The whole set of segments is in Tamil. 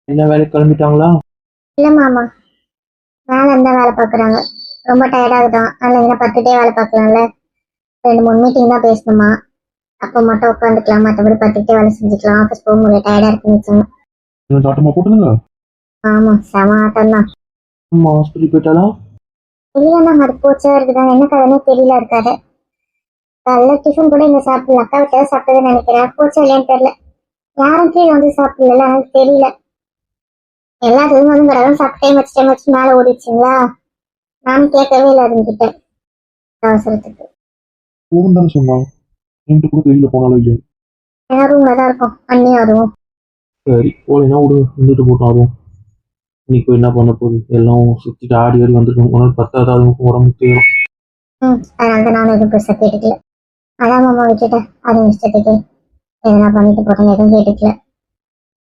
என்ன வேலைக்கு கிளம்பிட்டாங்களா? இல்ல மாமா, வேலை இருந்தா வேலை பாக்குறாங்க. ரொம்ப டயர்ட் ஆகுதான், அதனால என்ன பத்துட்டே வேலை பார்க்கலாம்ல. 2 3 மீட்டிங் தான் பேசணுமா, அப்ப மட்டும் உட்காந்துக்கலாம், மற்றபடி பத்துக்கிட்டே வேலை செஞ்சுக்கலாம். ஆஃபீஸ் போக முடியல, டயர்டா இருக்குன்னு. கொஞ்சம் ஆட்டமா போட்டுருங்க. ஆமா, செம ஆட்டம் தான். அம்மா ஹாஸ்பிட்டல் போயிட்டாலா? இல்லைன்னா அது போச்சா இருக்குதான், என்ன கதைனே தெரியல இருக்காது. காலைல டிஃபன் கூட இங்க சாப்பிடல, அக்கா விட்டு சாப்பிட்டதுன்னு நினைக்கிறேன். போச்சா இல்லையான்னு தெரியல. யாரும் கீழே வந்து சாப்பிடல, எனக்கு தெரியல. எல்லாத்துக்கும் வந்து கடவுள் சாப்பிட்டே வச்சு மேல ஓடிடுச்சுங்களா. நானும் கேட்கவே இல்லை அதுங்கிட்ட அவசரத்துக்கு. போகும் தானே சொன்னான். என்கிட்ட கூட தெரியல போனாலும் இல்லையா. ஏன்னா ரூம்ல தான் இருக்கும் அண்ணி, அதுவும். சரி போலேன்னா விடு, வந்துட்டு போட்டோம். அதுவும் இன்னைக்கு போய் என்ன பண்ண போகுது, எல்லாம் சுற்றிட்டு ஆடி ஆடி வந்துருக்கோம். உனக்கு 10வது அதுவும் உடம்பு தேரும். அதனால தான் நானும் எதுவும் பெருசாக கேட்டுக்கல. அதான் மாமா விட்டுட்டேன், அதுவும் இஷ்டத்துக்கு எதனா பண்ணிட்டு போட்டேன், எதுவும் கேட்டுக்கல.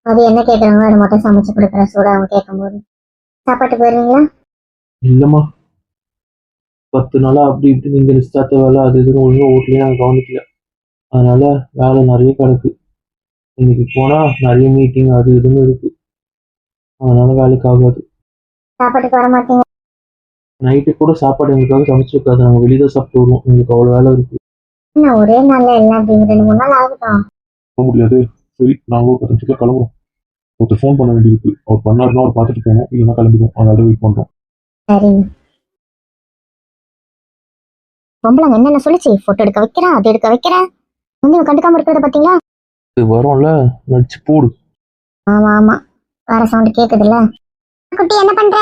அது என்ன கேட்குறாங்களோ அதை மட்டும் சமைச்சு கொடுக்குறேன் சூடாக அவங்க கேட்கும்போது. சாப்பாட்டு போயிருவீங்களா? இல்லைம்மா, 10 நாளா அப்படி இப்படி நீங்க நிச்சயத்த வேலை அது இதுன்னு ஒழுங்காக ஓட்டலையே நாங்கள் கவனிக்கல. அதனால வேலை நிறைய கிடக்கு. இன்னைக்கு போனா நிறைய மீட்டிங் அது இதுன்னு இருக்கு. அதனால வேலைக்கு ஆகாது. சாப்பாட்டுக்கு வர மாட்டீங்க? நைட்டு கூட சாப்பாடு எங்களுக்காக சமைச்சு வைக்காது, நாங்கள் வெளியே தான் சாப்பிட்டு வருவோம். எங்களுக்கு அவ்வளோ வேலை இருக்கு. என்ன ஒரே நாள்ல எல்லாம் அப்படி 2 3 நாள் ஆகுதான். போக முடியாது. சரி நாங்கள் ஒரு 10 நிமிஷத்துல கிளம்புறோம். ஒருத்தர் ஃபோன் பண்ண வேண்டியிருக்கு, அவர் பண்ணாருன்னா அவர் பார்த்துட்டு போகணும், இல்லைன்னா கிளம்பிடும். அதனால வெயிட் பண்ணுறோம். சரிங்க. பொம்பளை என்னென்ன சொல்லிச்சு, போட்டோ எடுக்க வைக்கிறேன், அது எடுக்க வைக்கிறேன், வந்து இவன் கண்டுக்காம இருக்கிறத பாத்தீங்களா? இது வரும்ல, நடிச்சு போடு. ஆமா ஆமா, வர சவுண்ட் கேக்குதுல்ல. குட்டி என்ன பண்ற?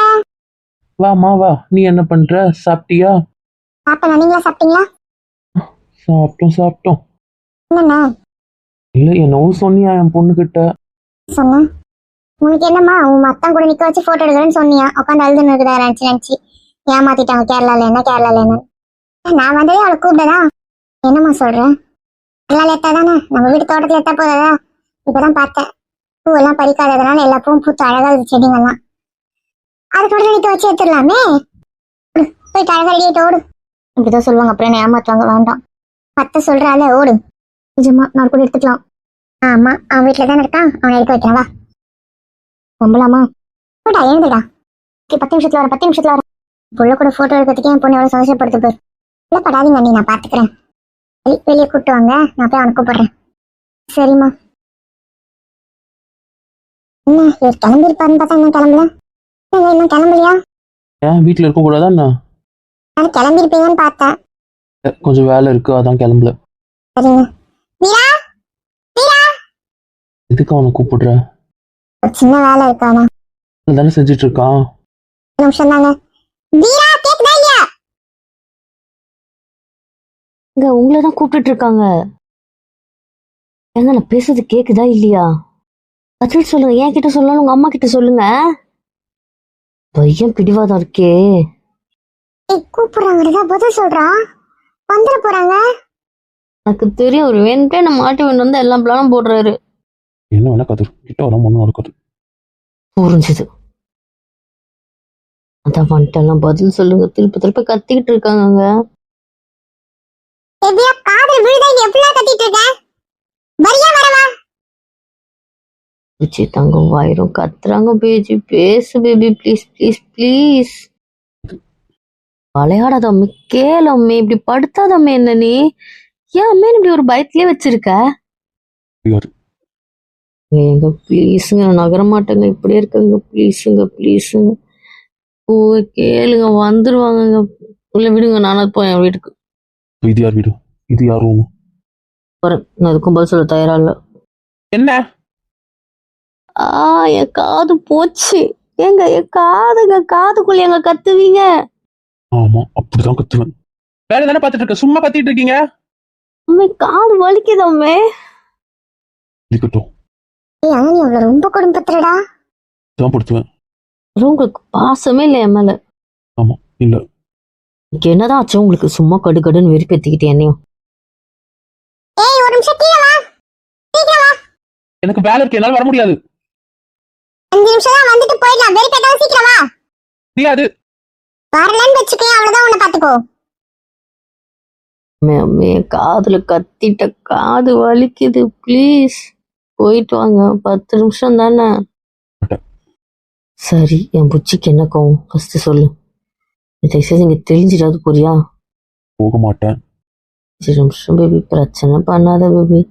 வாமா வா, நீ என்ன பண்ற? சாப்பிட்டியா? சாப்பிட்டேன், நீங்களா சாப்பிட்டீங்களா? சாப்பிட்டோம் சாப்பிட்டோம். என்னண்ணா இல்லை என்னவோ சொன்னியா என் பொண்ணுகிட்ட? சொன்ன? உனக்கு என்னம்மா, உன் மத்தம் கூட நிக்க வச்சு போட்டோ எடுக்கிறேன்னு சொன்னியா? உட்காந்து அழுதுன்னு இருக்குதா நினைச்சு ஏமாத்திட்டாங்க. கேரளால என்ன நான் வந்ததே அவளை கூப்பிட்டதா. என்னம்மா சொல்றேன்? எல்லாம் லேட்டா தானே, நம்ம வீட்டு தோட்டத்துல எட்டா போதா. இப்பதான் பார்த்தேன், பூவெல்லாம் பறிக்காததுனால எல்லா பூவும் பூத்து அழகா இருக்கு, செடிங்கெல்லாம். அது கூட நிக்க வச்சு எடுத்துடலாமே. போயிட்டு அழகா ரெடியாயிட்டு ஓடு. இப்படிதான் சொல்லுவாங்க, அப்புறம் என்ன ஏமாத்துவாங்க. வேண்டாம், பத்த சொல்றால, ஓடு. நிஜமா நான் கூட எடுத்துக்கலாம். ஆமா, அவன் வீட்டுல தானே இருக்கான், அவனை எடுக்க வைக்கலாம். வா ரொம்பலாமா, போடா எழுந்துடா. 10 நிமிஷத்துல வர, 10 நிமிஷத்துல வர. புள்ள கூட போட்டோ எடுக்கிறதுக்கே என் பொண்ணு எவ்வளவு சந்தோஷப்படுத்து பேர். இல்லை படாதீங்க அண்ணி, நான் பாத்துக்கிறேன். வெளியே கூப்பிட்டு வாங்க, நான் போய் அவனை கூப்பிடுறேன். சரிம்மா. என்ன இவர் கிளம்பிருப்பாருன்னு பார்த்தா இன்னும் கிளம்பல. இன்னும் கிளம்பலையா? ஏன் வீட்டில் இருக்க கூடாதா என்ன? நான் கிளம்பிருப்பீங்கன்னு பார்த்தேன். கொஞ்சம் வேலை இருக்கு, அதான் கிளம்பல. சரிங்க. வீரா, வீரா. எதுக்கு அவனை கூப்பிடுற? சின்ன வேலை இருக்கானா? தானே செஞ்சுட்டு இருக்கான். நிமிஷம் தாங்க. வீரா கேக்குதா இல்லையா? இங்க உங்களை தான் கூப்பிட்டு இருக்காங்க. ஏங்க நான் பேசுறது கேக்குதா இல்லையா? பதில் சொல்லுங்க. என் கிட்ட சொல்லணும், உங்க அம்மா கிட்ட சொல்லுங்க. பையன் பிடிவாதம் இருக்கே. கூப்பிடுறாங்க, பதில் சொல்றான். வந்துட போறாங்க. எனக்கு தெரியும், ஒரு வேணுட்டே நான் மாட்டி வேணும் வந்து எல்லாம் பிளானும் போடுறாரு. என்ன வேணா கதிர் கிட்ட வர ஒன்றும் நடக்காது. புரிஞ்சுது. அதான் வந்துட்டெல்லாம் பதில் சொல்லுங்க. திருப்பி திருப்பி கத்திக்கிட்டு இருக்காங்க. காதல் விழுதா, எப்படிலாம் கத்திட்டு இருக்க? வரியா வரவா? ருச்சி தங்கம் வாயிரும் கத்துறாங்க. பேஜி பேசு பேபி, ப்ளீஸ் ப்ளீஸ் ப்ளீஸ். விளையாடாதம்மே, கேளம்மே, இப்படி படுத்தாதம்மே. என்ன நீ ஏன் அம்மே இப்படி ஒரு பயத்திலே வச்சிருக்க? ஏங்க ப்ளீஸுங்க, நகர மாட்டேங்க, இப்படியே இருக்குங்க. ப்ளீஸுங்க ப்ளீஸுங்க, ஓ கேளுங்க, வந்துருவாங்கங்க. உள்ள விடுங்க, நானும் போய் என் வீட்டுக்கு. இது யார் வீடு? இது யார் ரூம்? நான் அதுக்கும் பதில் சொல்ல தயாரா இல்ல. என்ன? என் காது போச்சு. ஏங்க என் காதுங்க, காதுக்குள்ள எங்க கத்துவீங்க? ஆமா அப்படிதான் கத்துவேன். வேற தானே பாத்துட்டு இருக்க, சும்மா கத்திட்டு இருக்கீங்க. அம்மே காது வலிக்குதம்மே. இருக்கட்டும். ரொம்ப குடும்பத்துலடா தான் படுத்துவேன். உங்களுக்கு பாசமே இல்லை என் மேல. ஆமா இல்ல. என்னதான் ஆச்சு உங்களுக்கு? சும்மா கடுகடுன்னு வெறுப்பேத்திக்கிட்டே என்னையும். ஒரு நிமிஷம் கீழே வா. எனக்கு வேலை இருக்கு, என்னால வர முடியாது. 5 நிமிஷம் தான், வந்துட்டு போயிடலாம். வெறுப்பேத்தாம சீக்கிரம் வா. முடியாது. வரலன்னு வச்சுக்கோ, அவ்வளவுதான், உன்னை பாத்துக்கோ. அம்மே காதுல கத்திட்ட, காது வலிக்குது. ப்ளீஸ் போயிட்டு வாங்க, 10 நிமிஷம் தானே. சரி, என் புச்சிக்கு என்ன கோவம் ஃபர்ஸ்ட் சொல்லு. தயவுசெய்து இங்க தெரிஞ்சிடாது புரியா? போக மாட்டேன். சரி நிமிஷம் பேபி, பிரச்சனை பண்ணாத பேபி.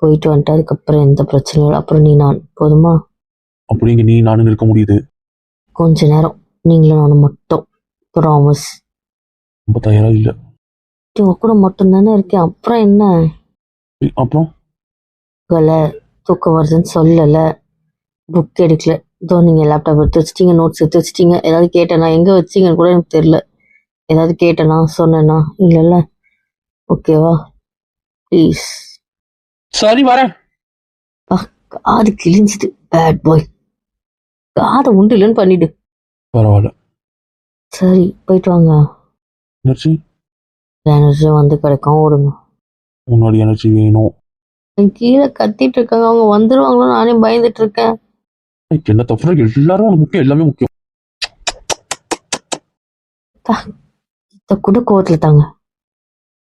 போயிட்டு வந்துட்டு அதுக்கப்புறம் எந்த பிரச்சனையும் இல்லை. அப்புறம் நீ நான் போதுமா? அப்படி இங்க நீ நானும் இருக்க முடியுது. கொஞ்ச நேரம் நீங்களும் நானும் மட்டும். ப்ராமிஸ். ரொம்ப தயாரா இல்ல. உங்க கூட மட்டும்தானே இருக்கேன், அப்புறம் என்ன? அப்புறம் உங்களை தூக்கம் வருதுன்னு சொல்லல, புக் எடுக்கல, இதோ நீங்க லேப்டாப் எடுத்து வச்சிட்டீங்க, நோட்ஸ் எடுத்து வச்சிட்டீங்க. ஏதாவது கேட்டேனா எங்க வச்சீங்கன்னு கூட எனக்கு தெரியல. ஏதாவது கேட்டேனா சொன்னேனா? இல்லைல்ல. ஓகேவா? ப்ளீஸ். சரி வரேன். காது கிழிஞ்சிட்டு பேட் பாய். காதை உண்டு இல்லைன்னு பண்ணிடு. பரவாயில்ல. சரி போயிட்டு வாங்க. எனர்ஜி எனர்ஜி வந்து கிடைக்கும், ஓடுங்க. முன்னாடி எனர்ஜி வேணும். கீழே கத்திட்டு இருக்காங்க, அவங்க வந்துருவாங்களோ நானே பயந்துட்டு இருக்கேன். என்ன தவிர எல்லாரும் உனக்கு முக்கியம், எல்லாமே முக்கியம். இத கூட கோவத்துல தாங்க.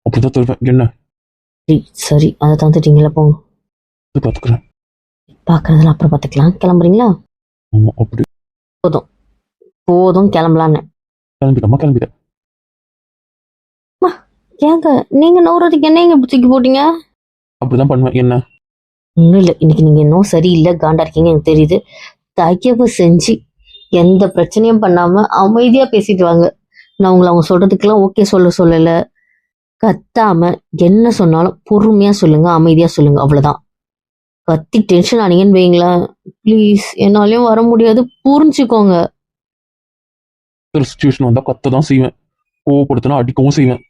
அப்படிதான் தருவேன். என்ன சரி சரி, அதை தந்துட்டீங்களா, போங்க. பாத்துக்கிறேன். பாக்குறதுல அப்புறம் பாத்துக்கலாம். கிளம்புறீங்களா? ஆமா அப்படி. போதும் போதும், கிளம்பலான்னு. கிளம்பிட்டமா? கிளம்பிட்டேன். ஏங்க நீங்க நவுறதுக்கு என்ன எங்க தூக்கி போட்டீங்க? அப்படிதான் பண்ணுவேன். என்ன ஒன்றும் இல்லை, இன்னைக்கு நீங்க இன்னும் சரியில்லை, காண்டா இருக்கீங்க எனக்கு தெரியுது. தயவு செஞ்சு எந்த பிரச்சனையும் பண்ணாம அமைதியா பேசிட்டு வாங்க. நான் உங்களை அவங்க சொல்றதுக்கெல்லாம் ஓகே சொல்லல. கத்தாம என்ன சொன்னாலும் பொறுமையா சொல்லுங்க, அமைதியா சொல்லுங்க, அவ்வளவுதான். கத்தி டென்ஷன் ஆனீங்கன்னு வைங்களேன், ப்ளீஸ் என்னாலையும் வர முடியாது, புரிஞ்சுக்கோங்க. ஒரு சுச்சுவேஷன் வந்தா கத்த தான் செய்வேன். கோவப்படுத்தினா அடிக்கவும் செய்வேன்.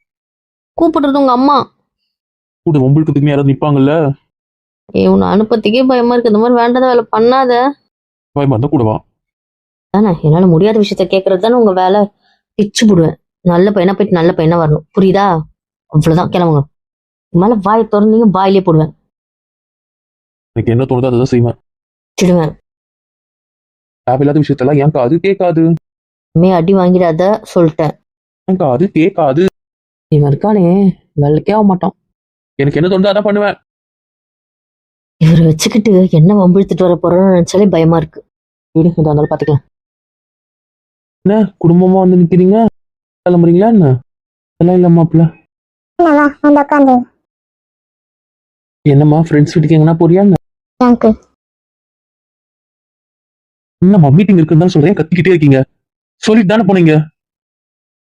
கூப்பிடுறது உங்க அம்மா. கூட வம்பிழுக்கிறதுக்கு யாராவது நிப்பாங்கல்ல. உன்னை அனுப்பத்துக்கே பயமா இருக்கு, இந்த மாதிரி வேண்டாத வேலை பண்ணாத. பயமா இருந்தா கூடவா? தானே என்னால முடியாத விஷயத்த கேட்கறது தானே உங்க வேலை. பிச்சு போடுவேன். நல்ல பையனா போயிட்டு நல்ல பையனா வரணும், புரியுதா? அவ்வளவுதான், கிளம்புங்க. மேல வாயை திறந்தீங்க வாயிலே போடுவேன். எனக்கு என்ன தோணுதோ அதை தான் செய்வேன். சிடுவேன். தேவையில்லாத விஷயத்தெல்லாம் ஏன் காது கேட்காது. அடி வாங்கிடாத சொல்லிட்டேன். என் காது கேட்காது. இவன் இருக்கானே வேலைக்கே ஆக மாட்டான். எனக்கு என்ன தோணுதோ அதான் பண்ணுவேன். இவரை வச்சுக்கிட்டு என்ன வம்பிழுத்துட்டு வர போறோம்னு நினைச்சாலே பயமா இருக்கு. வீடு இதா இருந்தாலும் பாத்துக்கலாம். என்ன குடும்பமா வந்து நிக்கிறீங்க, கிளம்புறீங்களா என்ன? அதெல்லாம் இல்ல மாப்பிள்ள. என்னவா வந்து உட்காந்து என்னம்மா ஃப்ரெண்ட்ஸ் வீட்டுக்கு எங்கன்னா போறியா என்ன? அங்கிள். என்னம்மா மீட்டிங் இருக்குன்னு தான் சொல்றேன், கத்திக்கிட்டே இருக்கீங்க. சொல்லிட்டு தானே போனீங்க.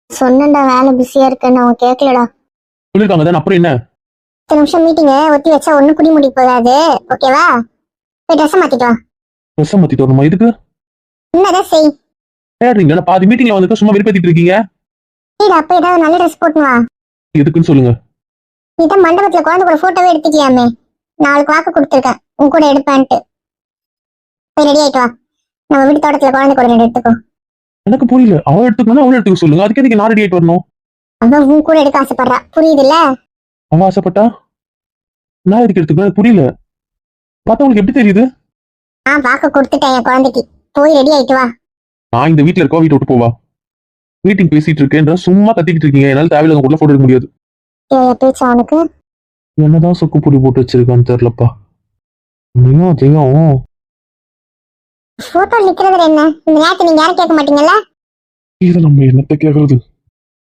சொன்னேன்டா வேலை பிஸியா இருக்கேன்னு, அவன் கேட்கலடா. சொல்லிருக்காங்க தானே, அப்புறம் என்ன? 10 நிமிஷம் மீட்டிங்க ஒத்தி வச்சா ஒண்ணு குடி முடி போகாது, ஓகேவா? போய் ட்ரெஸ் மாத்திட்டு வா. ட்ரெஸ் மாத்திட்டு வரணுமா? இதுக்கு என்னதான் செய். தேடுறீங்க, பாதி மீட்டிங்ல வந்துட்டு சும்மா விருப்பத்திட்டு இருக்கீங்க. சரிடா, போய் ஏதாவது நல்ல ட்ரெஸ் போட்டு வா. எதுக்குன்னு சொல்லுங்க. நீ தான் மண்டபத்துல குழந்தை கூட போட்டோவே எடுத்துக்கியாமே, நாளைக்கு வாக்கு கொடுத்துருக்கேன் உன் கூட எடுப்பேன்ட்டு. போய் ரெடி ஆயிட்டு வா, நம்ம வீட்டு தோட்டத்துல குழந்தை கூட 2 எடுத்துக்கோ. எனக்கு புரியல. அவன் எடுத்துக்கணும், அவளை எடுத்துக்க சொல்லுங்க. அதுக்கு எதுக்கு நான் ரெடி ஆயிட்டு வரணும்? அவன் உன் கூட எடுக்க ஆசைப்படுறா, புரியுதுல்ல? அவன் ஆசைப்பட்டா நான் எதுக்கு எடுத்துக்கணும்? எனக்கு புரியல. பார்த்தா உங்களுக்கு எப்படி தெரியுது? நான் வாக்கு கொடுத்துட்டேன் என் குழந்தைக்கு. போய் ரெடி ஆயிட்டு வா. நான் இந்த வீட்டுல இருக்கா, வீட்டை விட்டு போவா. மீட்டிங் பேசிட்டு இருக்கேன்ற சும்மா கத்திக்கிட்டு இருக்கீங்க. என்னால தேவையில்லாத கூட போட்டோ எடுக்க முடியாது. பேச்சு அவனுக்கு என்னதான் சொக்கு பொடி போட்டு வச்சிருக்கான்னு தெரியலப்பா. நீயும் தெரியும். போட்டோ நிக்கிறது என்ன, இந்த நேரத்தை நீங்க யாரும் கேட்க மாட்டீங்கல்ல? இதை நம்ம என்னத்த கேக்குறது?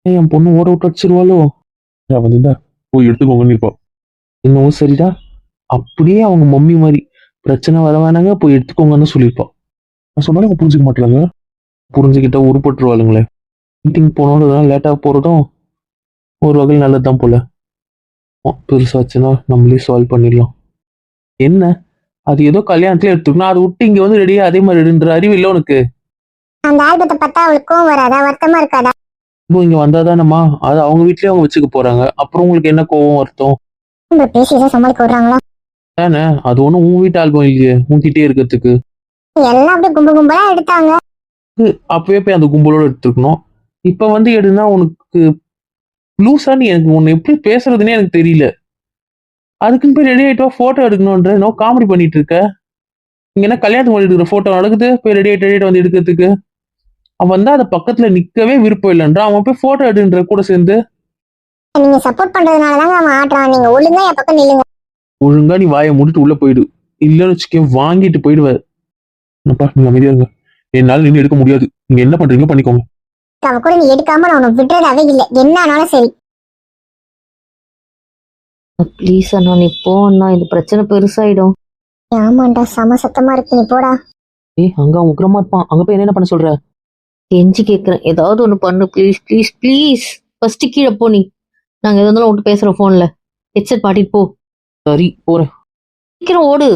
என் பொண்ணு ஓட விட்டு அடிச்சிருவாளோ? வந்து போய் எடுத்துக்கோங்கன்னு இருப்பா. இன்னும் சரிடா, அப்படியே அவங்க மம்மி மாதிரி பிரச்சனை வர வேணாங்க, போய் எடுத்துக்கோங்கன்னு சொல்லியிருப்பா. நான் சொன்னாலும் அவங்க புரிஞ்சுக்க மாட்டாங்க. புரிஞ்சுக்கிட்டா உருப்பட்டுருவாளுங்களே. மீட்டிங் போனோம் லேட்டா போறதும் ஒரு வகையில் நல்லதுதான் போல. பெருசாச்சுன்னா நம்மளே சால்வ் பண்ணிடலாம். என்ன அது ஏதோ கல்யாணத்துல எடுத்துக்கணும், அதை விட்டு இங்க வந்து ரெடியா அதே மாதிரி எடுன்ற அறிவு இல்லை உனக்கு? அந்த ஆல்பத்தை பார்த்தா அவளுக்கு கோவம் வராதா, வருத்தமா இருக்காதா? இப்போ இங்க வந்தாதானம்மா, அது அவங்க வீட்லயே அவங்க வச்சுக்க போறாங்க. அப்புறம் உங்களுக்கு என்ன கோவம் வருத்தம்? உங்களை பேசிதான் சமாளிக்க விடுறாங்களா? தானே, அது ஒண்ணும் உன் வீட்டு ஆல்பம் இல்லையே உன்கிட்டே இருக்கிறதுக்கு. எல்லாம் அப்படியே கும்பலா எடுத்தாங்க. அப்பவே போய் அந்த கும்பலோட எடுத்துக்கணும். இப்ப வந்து எடுனா உனக்கு லூசா? நீ எனக்கு உன்னை எப்படி பேசுறதுன்னே எனக்கு தெரியல. அதுக்குன்னு போய் ரெடி ஆயிட்டு போட்டோ எடுக்கணும்ன்ற நோ காமெடி பண்ணிட்டு இருக்க. இங்க என்ன கல்யாணத்துக்கு முன்னாடி எடுக்கிற போட்டோ நடக்குது, போய் ரெடி ஆயிட்டு வந்து எடுக்கிறதுக்கு. அவன் வந்து அதை பக்கத்துல நிக்கவே விருப்பம் இல்லைன்ற, அவன் போய் போட்டோ எடுன்ற கூட சேர்ந்து. நீங்க சப்போர்ட் பண்றதுனாலதாங்க அவன் ஆடுறான். நீங்க ஒழுங்கா என் பக்கம் நில்லுங்க. ஒழுங்கா நீ வாயை மூடிட்டு உள்ள போயிடு, இல்லன்னு வச்சுக்க வாங்கிட்டு போயிடுவ. அப்பா நீங்க அமைதியா இருங்க. என்னால நின்று எடுக்க முடியாது. நீங்க என்ன பண்றீங்க பண்ணிக்கோங்க. அவ கூட நீ எடுக்காம நான் உனக்கு விடுறதாவே இல்லை, என்ன ஆனாலும் சரி. ப்ளீஸ் அண்ணா நீ போ அண்ணா, இது பிரச்சனை பெருசாயிடும். ஆமாண்டா, செம சத்தமா இருக்கு, நீ போடா. அங்க அவன் உக்கிரமா இருப்பான். அங்க போய் என்ன பண்ண சொல்ற? கெஞ்சி கேட்குறேன், ஏதாவது ஒன்று பண்ணு ப்ளீஸ் ப்ளீஸ் ப்ளீஸ். ஃபர்ஸ்ட் கீழே போ நீ. நாங்கள் எது இருந்தாலும் விட்டு பேசுகிறோம் ஃபோனில். ஹெட்செட் மாட்டிட்டு போ. சரி போறேன். சீக்கிரம் ஓடு.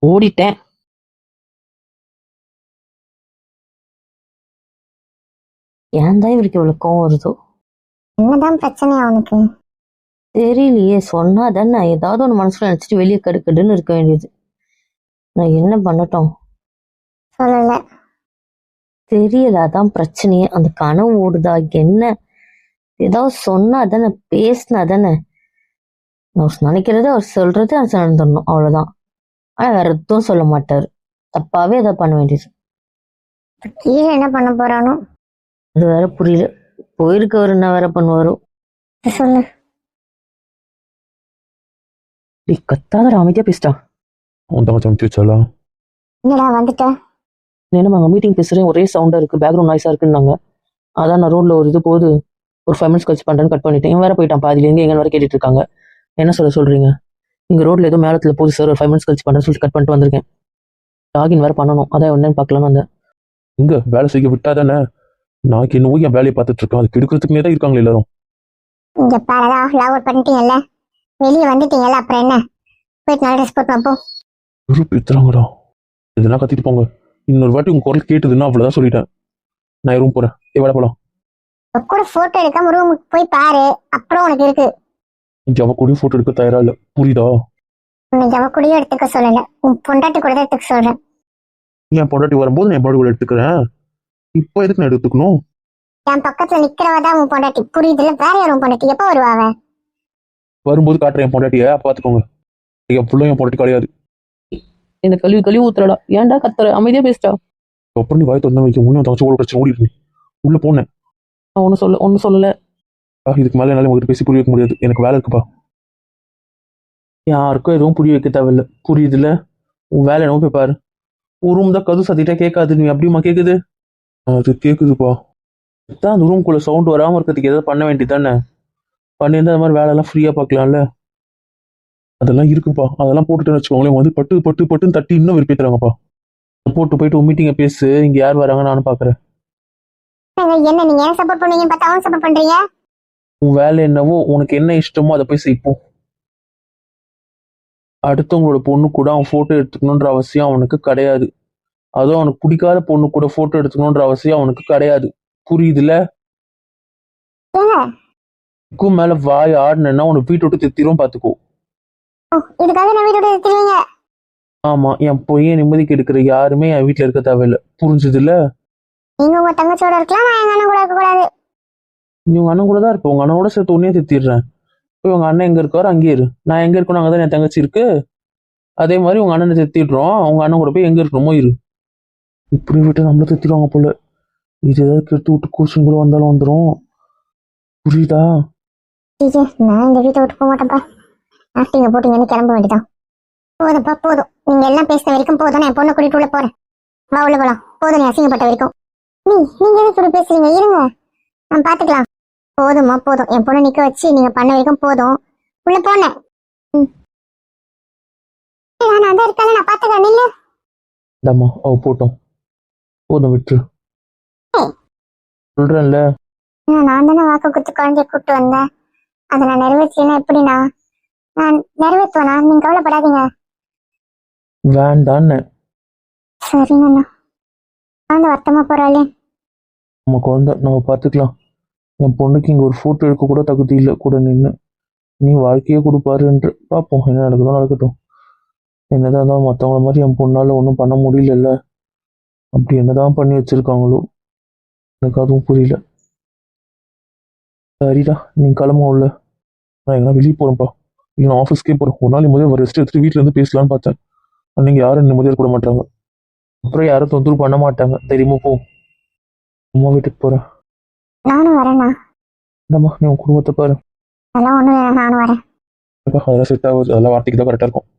ஓடிட்டேன். ஏன் தான் இவருக்கு இவ்வளோ கோவம் வருதோ என்னதான் பிரச்சனை அவனுக்கு? தெரியலையே. சொன்னாதான் நான் ஏதாவது ஒன்று மனசுல நினச்சிட்டு வெளியே கடுக்கடுன்னு இருக்க வேண்டியது. நான் என்ன பண்ணட்டும் சொல்லல. தெரியல, அதான் பிரச்சனையே. அந்த கனவு ஓடுதா என்ன? ஏதாவது சொன்னா தானே, பேசினா தானே. அவர் நினைக்கிறது அவர் சொல்றது அது நடந்துடணும், அவ்வளவுதான். ஆனா வேற எதுவும் சொல்ல மாட்டாரு. தப்பாவே ஏதாவது பண்ண வேண்டியது. கீழே என்ன பண்ண போறானோ அது வேற புரியல. போயிருக்கவர் என்ன வேற பண்ணுவாரோ. சொல்லு. கத்தாத அமைதியா பேசிட்டா. உன் தங்கச்சி அனுப்பிச்சு வச்சாலா? என்னடா வந்துட்ட? என்னமா அங்கே மீட்டிங் பேசுகிறேன், ஒரே சவுண்டாக இருக்குது, பேக்ரவுண்ட் நாய்ஸாக இருக்குன்னாங்க. அதான் நான் ரோட்டில் ஒரு இது போகுது, ஒரு 5 minutes கழிச்சு பண்ணுறேன்னு கட் பண்ணிட்டேன். இவன் வேற போயிட்டான் பாதியிலேருந்து, எங்கே வேறு கேட்டுட்டு இருக்காங்க. என்ன சொல்கிறீங்க? இங்கே ரோட்டில் ஏதோ மேலத்தில் போகுது சார், ஒரு 5 minutes கழிச்சு பண்ணுறேன்னு சொல்லிட்டு கட் பண்ணிட்டு வந்திருக்கேன். லாகின் வேறு பண்ணணும், அதான் என்னன்னு பார்க்கலான்னு வந்தேன். இங்கே வேலை செய்ய விட்டா தானே, நாளைக்கு என்னவோ என் வேலையை பார்த்துட்டு இருக்கேன், அது கெடுக்கிறதுக்குனே தான் இருக்காங்களே எல்லாரும். இங்க பாரதா, லாக் அவுட் பண்ணிட்டீங்கல்ல, வெளியே வந்துட்டீங்கல்ல, அப்புறம் என்ன? போயிட்டு நல்ல ட்ரெஸ் போட்டு பார்ப்போம். பேசுறாங்கடா, இதெல்லாம் கத்திட்டு போங்க. இன்னொரு வாட்டி உங்க குரல் கேட்டுதுன்னா அவ்வளவுதான் சொல்லிட்டேன். நான் ரூம் போறேன். வேலை போலாம். கூட போட்டோ எடுக்காம ரூமுக்கு போய் பாரு, அப்புறம் உனக்கு இருக்கு. ஜவ கூடயும் போட்டோ எடுக்க தயாரா இல்ல, புரியுதா? உன்னை ஜவ கூடயும் எடுத்துக்க சொல்லல, உன் பொண்டாட்டி கூட தான் எடுத்துக்க சொல்றேன். என் பொண்டாட்டி வரும்போது நான் என் பாடி கூட எடுத்துக்கிறேன். இப்போ எதுக்கு நான் எடுத்துக்கணும்? என் பக்கத்துல நிக்கிறவதான் உன் பொண்டாட்டி, புரியுதுல? வேற யாரும் பொண்டாட்டி? எப்ப வருவாவ? வரும்போது காட்டுறேன் என் பொண்டாட்டிய, பாத்துக்கோங்க. என் புள்ள என் பொண்டாட்டி கிடையாது. என்ன கழுவி ஊத்துறடா, ஏன்டா கத்துற? அமைதியா பேசிட்டா. அப்புறம் நீ வாய் திறந்து வைக்க முன்னே தங்கச்சி கூட பிரச்சனை ஓடிட்டு உள்ள போனேன். ஒன்னும் சொல்லல. இதுக்கு மேல என்னால உங்ககிட்ட பேசி புரிய வைக்க முடியாது, எனக்கு வேலை இருக்குப்பா. யாருக்கும் எதுவும் புரிய வைக்க தேவையில்ல, புரியுதுல்ல? உன் வேலை என்னவோ போய் பாரு. ஒரு ரூம் தான் கது சத்திட்டா கேட்காது, நீ அப்படியுமா கேக்குது? அது கேக்குதுப்பா. தான் அந்த ரூம்குள்ள சவுண்ட் வராம இருக்கிறதுக்கு ஏதாவது பண்ண வேண்டியதானே? பண்ணியிருந்தா அது மாதிரி வேலையெல்லாம் ஃப்ரீயா பார்க்கலாம்ல. அதெல்லாம் இருக்குப்பா, அதெல்லாம் போட்டுட்டு வச்சுக்கோங்களேன், வந்து பட்டு பட்டு பட்டுன்னு தட்டி இன்னும் விருப்பித்துறாங்கப்பா. போட்டு போயிட்டு உன் மீட்டிங்கை பேசு, இங்க யார் வராங்க நானும் பாக்குறேன். என்ன நீங்க ஏன் சப்போர்ட் பண்ணுவீங்கன்னு பார்த்தா அவன் சப்போர்ட் பண்றீங்க? உன் வேலை என்னவோ, உனக்கு என்ன இஷ்டமோ அதை போய் செய்ப்போம். அடுத்தவங்களோட பொண்ணு கூட அவன் போட்டோ எடுத்துக்கணுன்ற அவசியம் அவனுக்கு கிடையாது. அதுவும் அவனுக்கு பிடிக்காத பொண்ணு கூட போட்டோ எடுத்துக்கணுன்ற அவசியம் அவனுக்கு கிடையாது, புரியுதுல? இதுக்கும் மேல வாய் ஆடுனா உனக்கு வீட்டை விட்டு தித்திரும், பாத்துக்கோ. இதுக்காக நான் வீட்டோட எடுத்துருவீங்க? ஆமா, என் பொய்ய நிம்மதிக்கு எடுக்கிற யாருமே என் வீட்டுல இருக்க தேவையில்லை, புரிஞ்சுதுல? நீங்க உங்க தங்கச்சியோட இருக்கலாம், நான் எங்க அண்ணன் கூட இருக்க கூடாது. நீ உங்க அண்ணன் கூட தான் இருப்ப, உங்க அண்ணனோட சேர்த்து உன்னே திட்டிடுறேன். போய் உங்க அண்ணன் எங்க இருக்காரோ அங்கேயே இரு. நான் எங்க இருக்கணும் அங்கதான் என் தங்கச்சி இருக்கு. அதே மாதிரி உங்க அண்ணனை திட்டிடுறோம், உங்க அண்ணன் கூட போய் எங்க இருக்கணுமோ இரு. இப்படி விட்டு நம்மள திட்டிடுவாங்க போல. இது ஏதாவது கெடுத்து விட்டு கூச்சம் கூட வந்தாலும் வந்துடும், புரியுதா? நான் இந்த வீட்டை விட்டு போக மாட்டேன்ப்பா. ஆக்டிங்க போட்டீங்கன்னு கிளம்ப வேண்டியதான். போதும்ப்பா போதும், நீங்க எல்லாம் பேசின வரைக்கும் போதும். நான் என் பொண்ணை கூட்டிட்டு உள்ள போறேன். வா உள்ள போலாம். போதும், நீ அசிங்கப்பட்ட வரைக்கும். நீங்க எதுக்கு இப்படி பேசுறீங்க? இருங்க, நான் பாத்துக்கலாம். போதுமா போதும், என் பொண்ணை நிக்க வச்சு நீங்க பண்ண வரைக்கும் போதும். உள்ள போனேன். நான் அதான் இருக்கால, நான் பாத்துக்கிறேன். நில்லு. இந்தாம்மா அவ போட்டோம், போதும் விட்டுரு. சொல்றேன்ல, நான் தானே வாக்கு கொடுத்து குழந்தைய கூப்பிட்டு வந்தேன். அதை நான் நிறைவேற்றேன்னா எப்படின்னா? நான் நிறைவேற்றுவேனா? நீங்க கவலைப்படாதீங்க. வேண்டான்னு. சரிங்கண்ணா. குழந்தை வருத்தமா போறாளே. நம்ம குழந்தை நம்ம பார்த்துக்கலாம். என் பொண்ணுக்கு இங்கே ஒரு ஃபோட்டோ எடுக்க கூட தகுதி இல்லை கூட நின்று. நீ வாழ்க்கையே கொடுப்பாருன்று பார்ப்போம், என்ன நடக்குதோ நடக்கட்டும். என்னதான் இருந்தாலும் மற்றவங்கள மாதிரி என் பொண்ணால் ஒன்றும் பண்ண முடியல. அப்படி என்னதான் பண்ணி வச்சிருக்காங்களோ எனக்கு அதுவும் புரியல. சரிடா, நீ கிளம்ப உள்ள. நான் எங்கன்னா வெளியே போகிறேன்ப்பா, இல்லை நான் ஆஃபீஸ்க்கே போகிறேன். ஒரு நாள் நிம்மதியாக ரெஸ்ட் எடுத்துட்டு வீட்டில் இருந்து பேசலான்னு பார்த்தேன். நீங்கள் யாரும் நிம்மதியாக கூட மாட்டாங்க, அப்புறம் யாரும் தொந்தரவு பண்ண மாட்டாங்க, தெரியுமா? போ, அம்மா வீட்டுக்கு போகிறேன். நானும் வரேண்ணா. என்னம்மா நீ உன் குடும்பத்தை பாரு. அதெல்லாம் ஒன்றும் வேணாம், நானும் வரேன். அதெல்லாம் செட் ஆகுது, அதெல்லாம் வார்த்தைக்கு தான் கரெக்டாக இருக்கும்.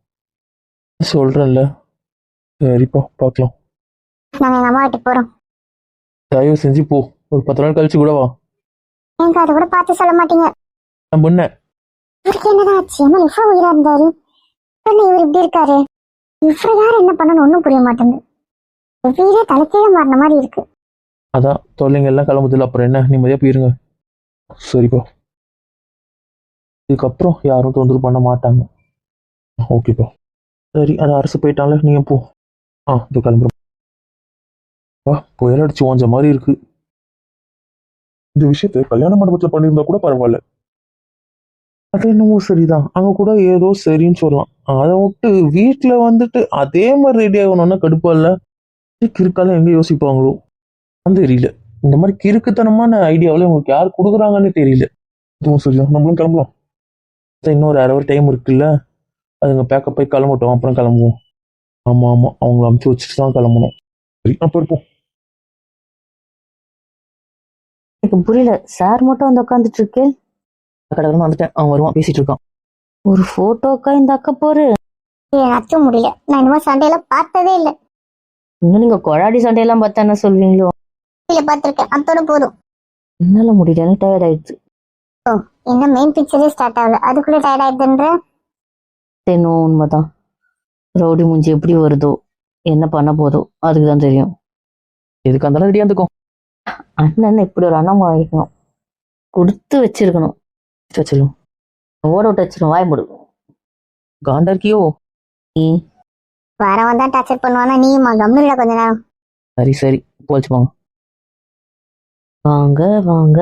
சொல்கிறேன்ல. சரிப்பா, பார்க்கலாம். நாங்க எங்க அம்மா வீட்டுக்கு போறோம். தயவு செஞ்சு போ, ஒரு 10 நாள் கழிச்சு கூட வா. எனக்கு அதை கூட பார்த்து சொல்ல மாட்டீங்க. நான் முன்ன இவருக்கு என்னதான் ஆச்சு? அம்மா இவ்வளவு உயிரா இருந்தாரு, என்ன இவர் இப்படி இருக்காரு? இவ்வளவு யார் என்ன பண்ணணும் ஒன்றும் புரிய மாட்டேங்குது. வீடே தலைக்கீழே மாறின மாதிரி இருக்கு. அதான் தொல்லைங்க எல்லாம் கிளம்புதில்ல, அப்புறம் என்ன, நிம்மதியா போயிருங்க. சரிப்பா, இதுக்கப்புறம் யாரும் தொந்தரவு பண்ண மாட்டாங்க. ஓகேப்பா. சரி, அது அரசு போயிட்டால, நீங்க போ. இது கிளம்புறோம். புயல் அடிச்சு ஓஞ்ச மாதிரி இருக்கு. இந்த விஷயத்த கல்யாண மண்டபத்துல பண்ணியிருந்தா கூட பரவாயில்ல. அது என்னமோ சரிதான், அங்க கூட ஏதோ சரின்னு சொல்லலாம். அதை விட்டு வீட்டுல வந்துட்டு அதே மாதிரி ரெடி ஆகணும்னா கடுப்பா இல்ல? கிறுக்கால எங்க யோசிப்பாங்களோ தெரியல. இந்த மாதிரி கிறுக்குத்தனமான ஐடியாவில உங்களுக்கு யார் கொடுக்குறாங்கன்னு தெரியல. அதுவும் சரிதான், நம்மளும் கிளம்பலாம். இன்னொரு 1/2 hour டைம் இருக்குல்ல, அதுங்க பேக்கப் போய் கிளம்பட்டும், அப்புறம் கிளம்புவோம். ஆமா ஆமா, அவங்கள அமுச்சு வச்சுட்டு தான் கிளம்பணும். சரி, அப்போ இருப்போம். எனக்கு புரியல, சார் மட்டும் வந்து உட்காந்துட்டு இருக்கேன். கடவுள் வந்துட்டேன், அவன் வருவான், பேசிட்டு இருக்கான். ஒரு போட்டோக்கா இந்த அக்கா போரு? எனக்கு முடியல, நான் இந்த மாதிரி சண்டையெல்லாம் பார்த்ததே இல்லை. இன்னும் நீங்க கொழாடி சண்டையெல்லாம் பார்த்தா என்ன சொல்வீங்களோ? இல்ல பார்த்திருக்கேன், அத்தோட போதும். என்னால முடியல, எனக்கு டயர்ட் ஆயிடுச்சு. இன்னும் மெயின் பிக்சரே ஸ்டார்ட் ஆகல, அதுக்குள்ள டயர்ட் ஆயிடுதுன்ற? தென்னும் உண்மைதான். ரவுடி மூஞ்சி எப்படி வருதோ, என்ன பண்ண போதோ அதுக்கு தான் தெரியும். எதுக்கு அந்த ரெடியா இருந்துக்கும். அண்ணன் இப்படி ஒரு அண்ணன் வாங்கிக்கணும், கொடுத்து வச்சிருக்கணும். வச்சிடும், ஓட விட்டு வச்சிடும், வாய் முடு. காண்டா இருக்கியோ? வரவன் தான் டார்ச்சர் பண்ணுவானா, நீயுமா கம்மில்ல கொஞ்ச நேரம். சரி சரி, போச்சு போங்க. வாங்க வாங்க.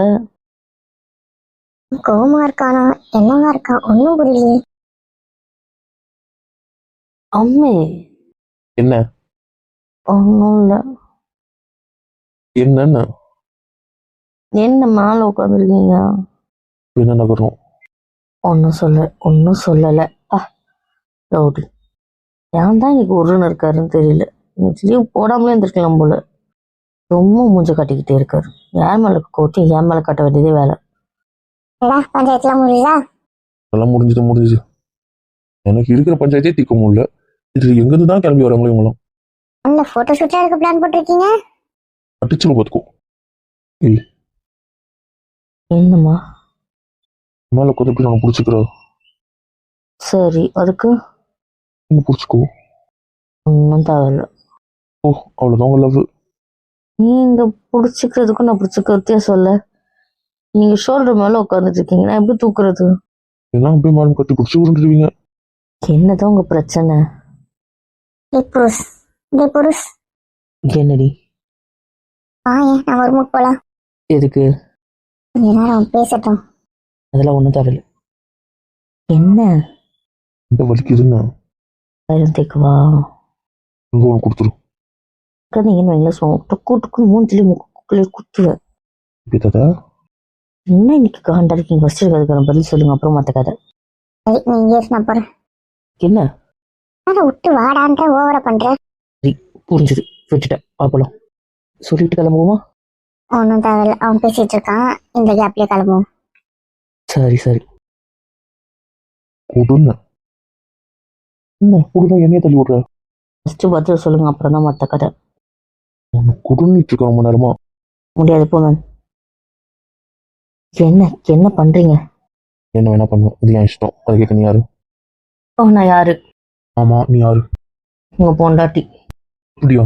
கோவமா இருக்கானா, என்னவா இருக்கான் ஒன்னும் புரியலையே. அம்மே என்ன? ஒன்னும் இல்ல. என்னன்னு? என்ன மேல உட்காந்துருக்கீங்க? என்ன நகரும்? ஒன்னும் சொல்லல. ரவுடி ஏன் தான் இன்னைக்கு உருன்னு இருக்காருன்னு தெரியல. இன்னைக்கு லீவ் போடாமலே இருந்திருக்கலாம் போல. ரொம்ப மூஞ்ச காட்டிக்கிட்டே இருக்காரு. என் மேல கோட்டி என் மேல காட்ட வேண்டியதே வேலை. பஞ்சாயத்துலாம் முடியுதா? அதெல்லாம் முடிஞ்சது. எனக்கு இருக்கிற பஞ்சாயத்தே தீர்க்க முடியல. இது எங்கிருந்து தான் கிளம்பி வராங்களோ இவங்களும். அந்த போட்டோ ஷூட்ல இருக்க பிளான் போட்டிருக்கீங்க? அடிச்சுன்னு பார்த்துக்கோ. என்னம்மா மேல கொதப்பி நான் பிடிச்சிக்கிறா. சரி, அதுக்கு பிடிச்சிக்கோ. ஒன்றும் தேவையில்ல. அவ்வளோதான் உங்க லவ். நீங்க பிடிச்சிக்கிறதுக்கும் நான் பிடிச்சிக்கிறதே சொல்ல. நீங்க ஷோல்டர் மேல உட்காந்துட்டு இருக்கீங்க, நான் எப்படி தூக்குறது? எல்லாம் அப்படியே மேடம் கட்டி பிடிச்சி விருந்துருவீங்க. என்னதான் உங்க பிரச்சனை? என்னடி? நான் ஒரு மூக்கு போலாம். எதுக்கு? கொஞ்ச நேரம் பேசட்டும். அதெல்லாம் ஒன்றும் தேவையில்லை. என்ன இந்த வலிக்குதுன்னா தேக்குவா கொடுத்துரும். டக்குன்னு மூஞ்சிலே முக்குள்ளே குத்துவேன். என்ன இன்னைக்கு காண்டா இருக்கீங்க? ஃபர்ஸ்ட் அதுக்கான பதில் சொல்லுங்க, அப்புறம் மற்ற கதை. சரி, நீங்க நான் போறேன். என்ன விட்டு வாடான்ற ஓவரா பண்ற? சரி, புரிஞ்சுது, விட்டுட்டேன். பாப்பலாம், சொல்லிட்டு கிளம்புவோமா? ஒன்னும் தேவையில்ல, அவன் பேசிட்டு இருக்கான், இந்த கேப்லயே கிளம்புவோம். சரி சரி. கொடுன்னு என்னைய தள்ளி விடுற? ஃபர்ஸ்ட் பதில் சொல்லுங்க, அப்புறம் தான் மற்ற கதை. கொடுன்னிட்டு இருக்க ரொம்ப நேரமா. முடியாது, போங்க. என்ன பண்றீங்க? என்ன வேணா பண்ணுவேன், இது என் இஷ்டம். அது கேட்க நீ யாரு? நான் யாரு? ஆமா, நீ யாரு? உங்க பொண்டாட்டி. அப்படியா?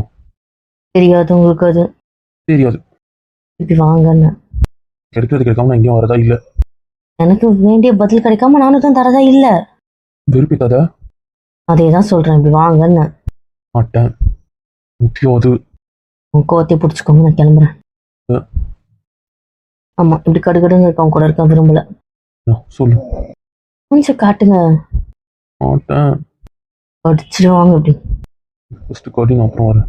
தெரியாது உங்களுக்கு? அது தெரியாது. இப்படி வாங்கன்னு கிடைக்கிறது கிடைக்காம நான் எங்கேயும் வரதா இல்ல. எனக்கு வேண்டிய பதில் கிடைக்காம நானும் தான் தரதா இல்ல. வெறுப்பிக்காத. அதேதான் சொல்றேன், இப்படி வாங்கன்னு. மாட்டேன், முக்கியம் அது. உங்க கோத்தையை பிடிச்சிக்கோங்க, நான் கிளம்புறேன். ஆமா, இப்படி கடுகடுன்னு இருக்கவங்க கூட இருக்க விரும்பல. சொல்லு. கொஞ்சம் காட்டுங்க. மாட்டேன். அடிச்சிருவாங்க இப்படி. ஃபர்ஸ்ட் காட்டிங், அப்புறம் வரேன்.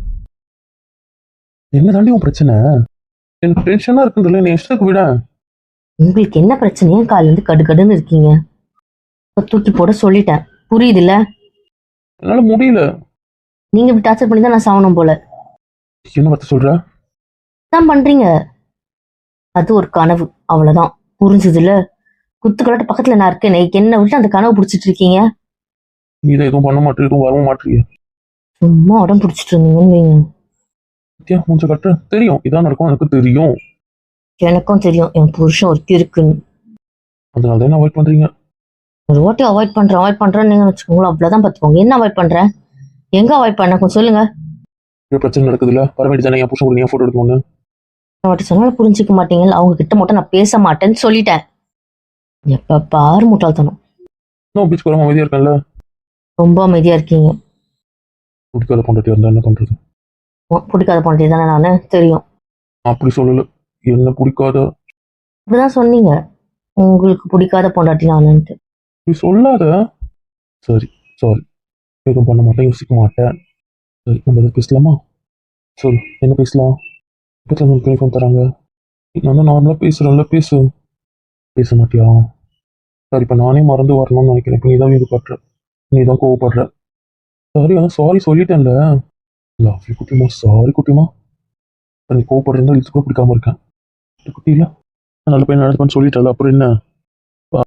என்ன தாண்டி உன் பிரச்சனை? எனக்கு டென்ஷனா இருக்குன்றல, நீ இஷ்டத்துக்கு விட. உங்களுக்கு என்ன பிரச்சனையா? காலையில இருந்து கடுகடுன்னு இருக்கீங்க. தூக்கி போட சொல்லிட்டேன், புரியுது இல்ல? என்னால முடியல. நீங்க இப்படி டார்ச்சர் பண்ணி தான் நான் சாவணும் போல. என்ன வார்த்தை சொல்ற? தான் பண்றீங்க. அது ஒரு கனவு, அவ்வளவுதான். புரிஞ்சது இல்ல? குத்துக்கலாட்ட பக்கத்துல நான் இருக்கேன், என்ன விட்டு அந்த கனவு பிடிச்சிட்டு இருக்கீங்க. நீ இதை எதுவும் பண்ண மாட்டேன், எதுவும் வரவும் மாட்டீங்க. சும்மா உடம்பு பிடிச்சிட்டு இருந்தீங்கன்னு வைங்க, பத்தியா மூஞ்ச கட்டுற தெரியும் இதான் நடக்கும் எனக்கு தெரியும். எனக்கும் தெரியும் என் புருஷன் ஒருத்தி இருக்குன்னு. அதனால தான் அவாய்ட் பண்றீங்க. ஒரு வாட்டி அவாய்ட் பண்றேன்னு நீங்க வச்சுக்கோங்களேன், அவ்வளவுதான் பார்த்துக்கோங்க. என்ன அவாய்ட் பண்றேன்? எங்க அவாய்ட் பண்ண கொஞ்சம் சொல்லுங்க. ஒரு பிரச்சனை நடக்குதுல்ல வர வேண்டியதானே என் புருஷன் கூட நீ ஃபோட்டோ எடுக்கணும்னு. நான் வாட்டி சொன்னாலும் புரிஞ்சிக்க மாட்டீங்கல்ல, அவங்க கிட்ட மட்டும் நான் பேச மாட்டேன்னு சொல்லிட்டேன். எப்ப பாரு முட்டாள்தனம். நான் பீச் போகாம அமைதியா இருக்கேன்ல. ரொம்ப அமைதியா இருக்கீங்க. பிடிக்காத பொண்டாட்டி இருந்தா என்ன பண்றது? பிடிக்காத பொண்ணு தானே நானு, தெரியும். அப்படி சொல்லல, என்ன பிடிக்காத இப்படிதான் சொன்னீங்க, உங்களுக்கு பிடிக்காத பொண்டாட்டி நானுன்ட்டு. நீ சொல்லாத. சரி சாரி, எதுவும் பண்ண மாட்டேன், யோசிக்க மாட்டேன். சரி நம்ம எதாவது பேசலாமா? சொல் என்ன பேசலாம்? பக்கத்தில் உங்களுக்கு யூனிஃபார்ம் தராங்க, நான் தான் நார்மலாக பேசுகிறேன்ல, பேச மாட்டியா? சரி இப்போ நானே மறந்து வரணும்னு நினைக்கிறேன். இப்போ நீ தான் வீடு காட்டுற, நீ தான் கோவப்படுற. சரி அதான் சாரி சொல்லிட்டேன்ல. லவ்லி குட்டிமா, சாரி குட்டிமா. நீ கோவப்படுறதா இழுத்து கூட பிடிக்காம இருக்கேன் குட்டி இல்லை. நல்ல பையன் நடந்துப்பான்னு சொல்லிட்டல, அப்புறம் என்ன?